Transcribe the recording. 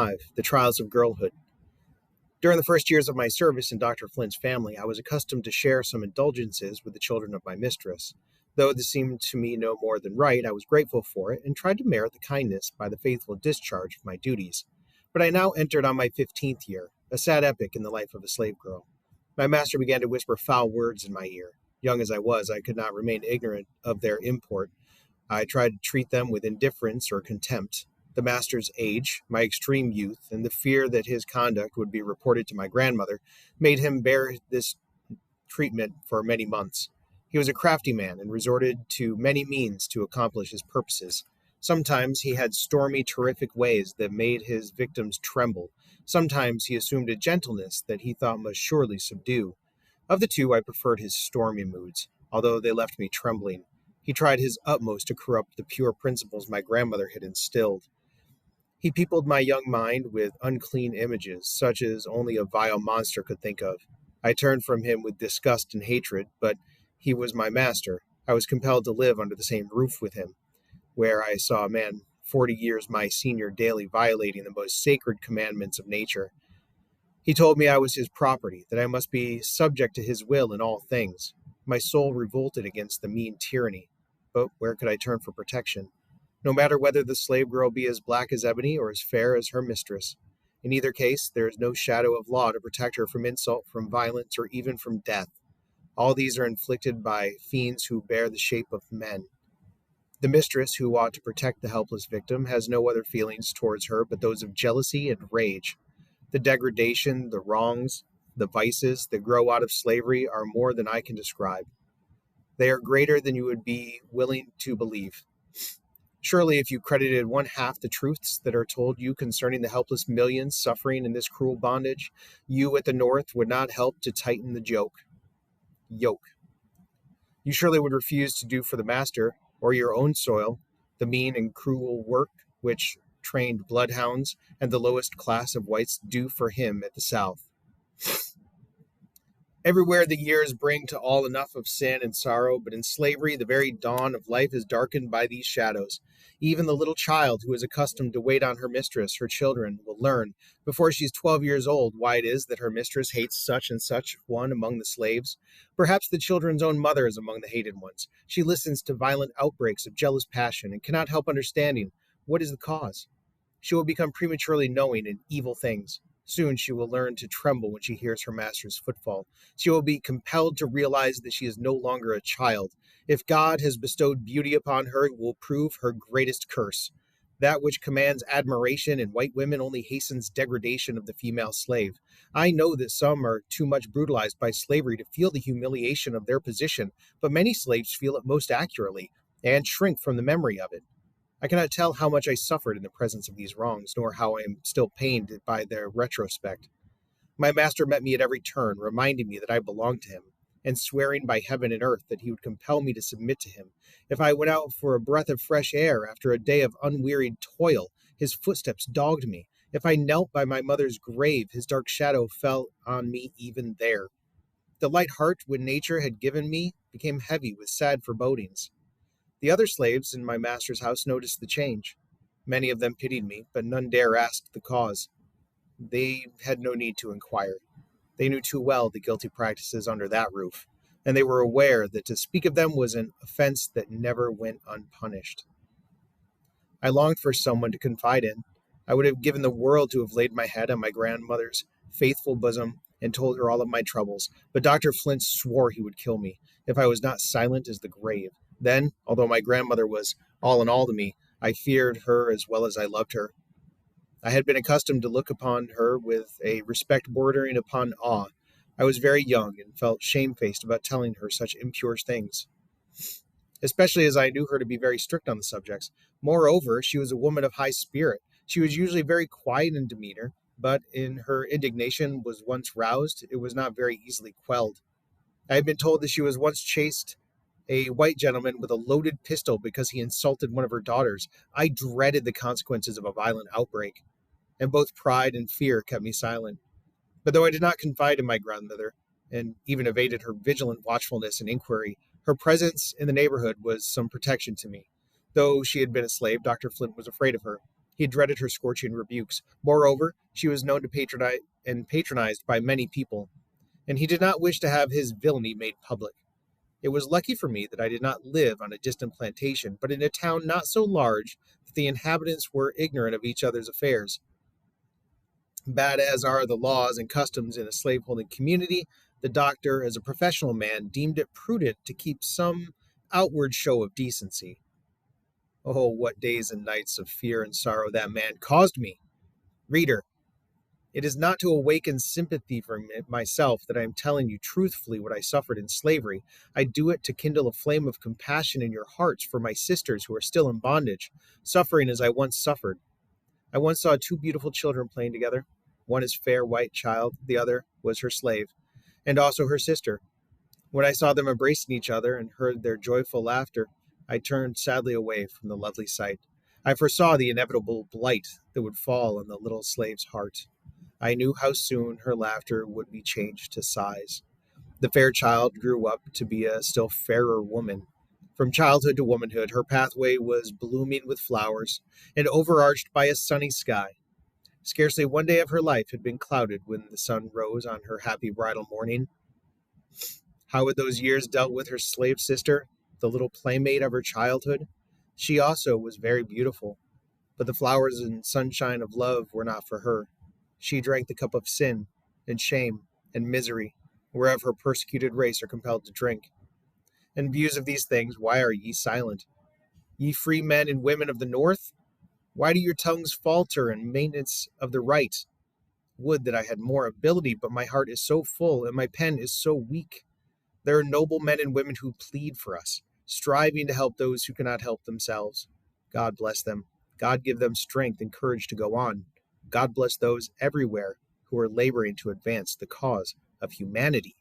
The Trials of Girlhood. During the first years of my service in Dr. Flint's family, I was accustomed to share some indulgences with the children of my mistress. Though this seemed to me no more than right, I was grateful for it and tried to merit the kindness by the faithful discharge of my duties. But I now entered on my 15th year, a sad epoch in the life of a slave girl. My master began to whisper foul words in my ear. Young as I was, I could not remain ignorant of their import. I tried to treat them with indifference or contempt. The master's age, my extreme youth, and the fear that his conduct would be reported to my grandmother made him bear this treatment for many months. He was a crafty man and resorted to many means to accomplish his purposes. Sometimes he had stormy, terrific ways that made his victims tremble. Sometimes he assumed a gentleness that he thought must surely subdue. Of the two, I preferred his stormy moods, although they left me trembling. He tried his utmost to corrupt the pure principles my grandmother had instilled. He peopled my young mind with unclean images, such as only a vile monster could think of. I turned from him with disgust and hatred, but he was my master. I was compelled to live under the same roof with him, where I saw a man 40 years my senior daily violating the most sacred commandments of nature. He told me I was his property, that I must be subject to his will in all things. My soul revolted against the mean tyranny, but where could I turn for protection? No matter whether the slave girl be as black as ebony or as fair as her mistress. In either case, there is no shadow of law to protect her from insult, from violence, or even from death. All these are inflicted by fiends who bear the shape of men. The mistress, who ought to protect the helpless victim, has no other feelings towards her but those of jealousy and rage. The degradation, the wrongs, the vices that grow out of slavery are more than I can describe. They are greater than you would be willing to believe. Surely, if you credited one half the truths that are told you concerning the helpless millions suffering in this cruel bondage, you at the North would not help to tighten the yoke. You surely would refuse to do for the master, or your own soil, the mean and cruel work which trained bloodhounds and the lowest class of whites do for him at the South. Everywhere the years bring to all enough of sin and sorrow, but in slavery the very dawn of life is darkened by these shadows. Even the little child who is accustomed to wait on her mistress, her children, will learn, before she is 12 years old, why it is that her mistress hates such and such one among the slaves. Perhaps the children's own mother is among the hated ones. She listens to violent outbreaks of jealous passion and cannot help understanding what is the cause. She will become prematurely knowing in evil things. Soon she will learn to tremble when she hears her master's footfall. She will be compelled to realize that she is no longer a child. If God has bestowed beauty upon her, it will prove her greatest curse. That which commands admiration in white women only hastens degradation of the female slave. I know that some are too much brutalized by slavery to feel the humiliation of their position, but many slaves feel it most accurately and shrink from the memory of it. I cannot tell how much I suffered in the presence of these wrongs, nor how I am still pained by their retrospect. My master met me at every turn, reminding me that I belonged to him, and swearing by heaven and earth that he would compel me to submit to him. If I went out for a breath of fresh air after a day of unwearied toil, his footsteps dogged me. If I knelt by my mother's grave, his dark shadow fell on me even there. The light heart which nature had given me became heavy with sad forebodings. The other slaves in my master's house noticed the change. Many of them pitied me, but none dare ask the cause. They had no need to inquire. They knew too well the guilty practices under that roof, and they were aware that to speak of them was an offense that never went unpunished. I longed for someone to confide in. I would have given the world to have laid my head on my grandmother's faithful bosom and told her all of my troubles, but Dr. Flint swore he would kill me if I was not silent as the grave. Then, although my grandmother was all in all to me, I feared her as well as I loved her. I had been accustomed to look upon her with a respect bordering upon awe. I was very young and felt shamefaced about telling her such impure things, especially as I knew her to be very strict on the subjects. Moreover, she was a woman of high spirit. She was usually very quiet in demeanor, but in her indignation was once roused, it was not very easily quelled. I had been told that she was once chased a white gentleman with a loaded pistol because he insulted one of her daughters. I dreaded the consequences of a violent outbreak, and both pride and fear kept me silent. But though I did not confide in my grandmother, and even evaded her vigilant watchfulness and inquiry, her presence in the neighborhood was some protection to me. Though she had been a slave, Dr. Flint was afraid of her. He dreaded her scorching rebukes. Moreover, she was known to patronize and patronized by many people, and he did not wish to have his villainy made public. It was lucky for me that I did not live on a distant plantation, but in a town not so large that the inhabitants were ignorant of each other's affairs. Bad as are the laws and customs in a slaveholding community, the doctor, as a professional man, deemed it prudent to keep some outward show of decency. Oh, what days and nights of fear and sorrow that man caused me! Reader, it is not to awaken sympathy for myself that I am telling you truthfully what I suffered in slavery. I do it to kindle a flame of compassion in your hearts for my sisters who are still in bondage, suffering as I once suffered. I once saw two beautiful children playing together. One is fair white child, the other was her slave, and also her sister. When I saw them embracing each other and heard their joyful laughter, I turned sadly away from the lovely sight. I foresaw the inevitable blight that would fall on the little slave's heart. I knew how soon her laughter would be changed to sighs. The fair child grew up to be a still fairer woman. From childhood to womanhood, her pathway was blooming with flowers and overarched by a sunny sky. Scarcely one day of her life had been clouded when the sun rose on her happy bridal morning. How had those years dealt with her slave sister, the little playmate of her childhood? She also was very beautiful, but the flowers and sunshine of love were not for her. She drank the cup of sin and shame and misery, whereof her persecuted race are compelled to drink. In views of these things, why are ye silent? Ye free men and women of the North, why do your tongues falter in maintenance of the right? Would that I had more ability, but my heart is so full and my pen is so weak. There are noble men and women who plead for us, striving to help those who cannot help themselves. God bless them. God give them strength and courage to go on. God bless those everywhere who are laboring to advance the cause of humanity.